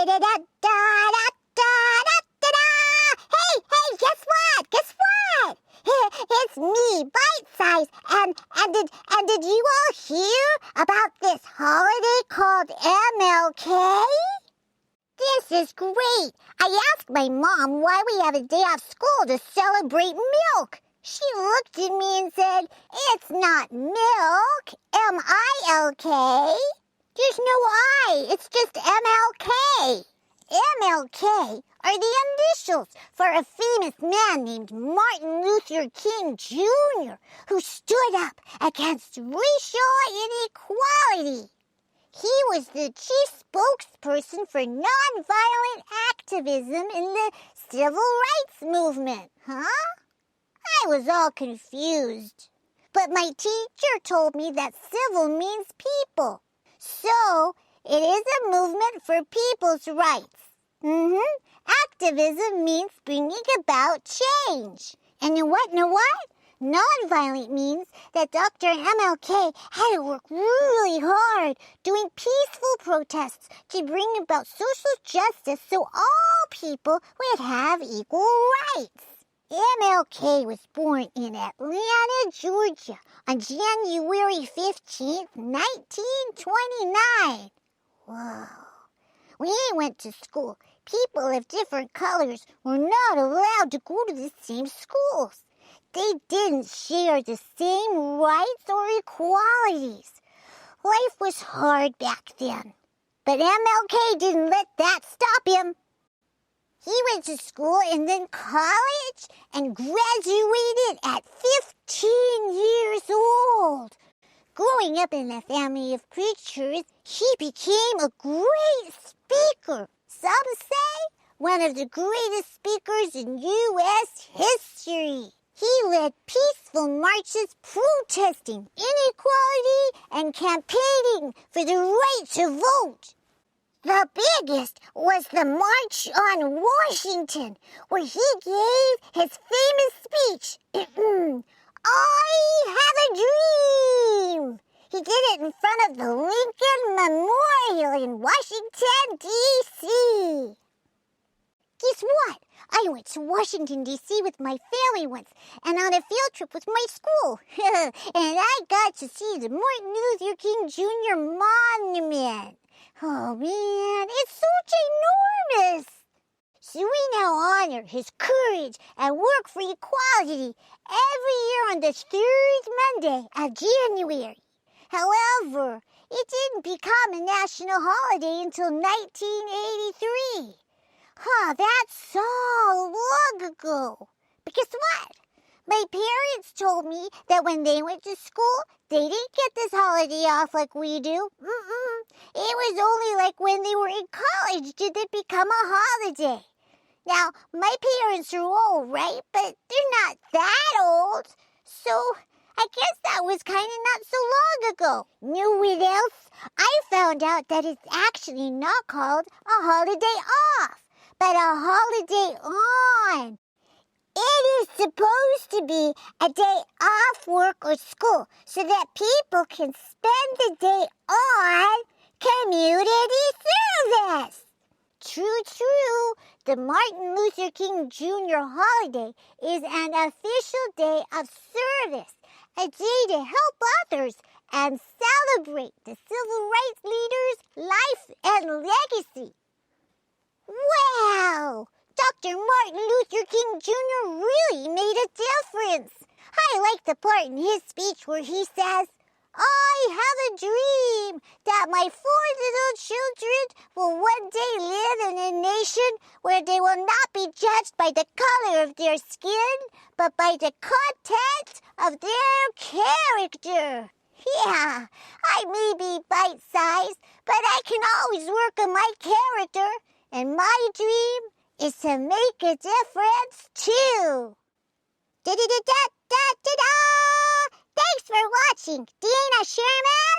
Hey, guess what? It's me, Bite Size, and did you all hear about this holiday called MLK? This is great. I asked my mom why we have a day off school to celebrate milk. She looked at me and said, "It's not milk, M-I-L-K. There's no I, it's just MLK. MLK are the initials for a famous man named Martin Luther King Jr., who stood up against racial inequality. He was the chief spokesperson for nonviolent activism in the civil rights movement, huh? I was all confused. But my teacher told me that civil means people. So, it is a movement for people's rights. Activism means bringing about change. And you know what? Nonviolent means that Dr. MLK had to work really hard doing peaceful protests to bring about social justice so all people would have equal rights. MLK was born in Atlanta, Georgia on January 15th, 1929. Whoa. When he went to school, people of different colors were not allowed to go to the same schools. They didn't share the same rights or equalities. Life was hard back then. But MLK didn't let that stop him. He went to school and then college and graduated at 15 years old. Growing up in a family of preachers, he became a great speaker. Some say one of the greatest speakers in U.S. history. He led peaceful marches protesting inequality and campaigning for the right to vote. The biggest was the March on Washington, where he gave his famous speech, "I have a dream." He did it in front of the Lincoln Memorial in Washington, D.C. Guess what? I went to Washington, D.C. with my family once and on a field trip with my school. And I got to see the Martin Luther King Jr. monument. Oh, man, it's so ginormous. So we now honor his courage and work for equality every year on the third Monday of January. However, it didn't become a national holiday until 1983. That's so long ago. But guess what? My parents told me that when they went to school, they didn't get this holiday off like we do. It was only like when they were in college did it become a holiday. Now, my parents are old, right? But they're not that old. So, I guess that was kind of not so long ago. Know what else? I found out that it's actually not called a holiday off, but a holiday on. It is supposed to be a day off work or school so that people can spend the day on community service. True. The Martin Luther King Jr. holiday is an official day of service, a day to help others and celebrate the civil rights leaders' life and legacy. Wow! Dr. Martin Luther King Jr. really made a difference. I like the part in his speech where he says, "I have a dream that my 4 little children will one day live in a nation where they will not be judged by the color of their skin, but by the content of their character." Yeah, I may be bite-sized, but I can always work on my character, and my dream is to make a difference too. Da-da-da-da-da-da-da! Thanks for watching, Dana Sherman.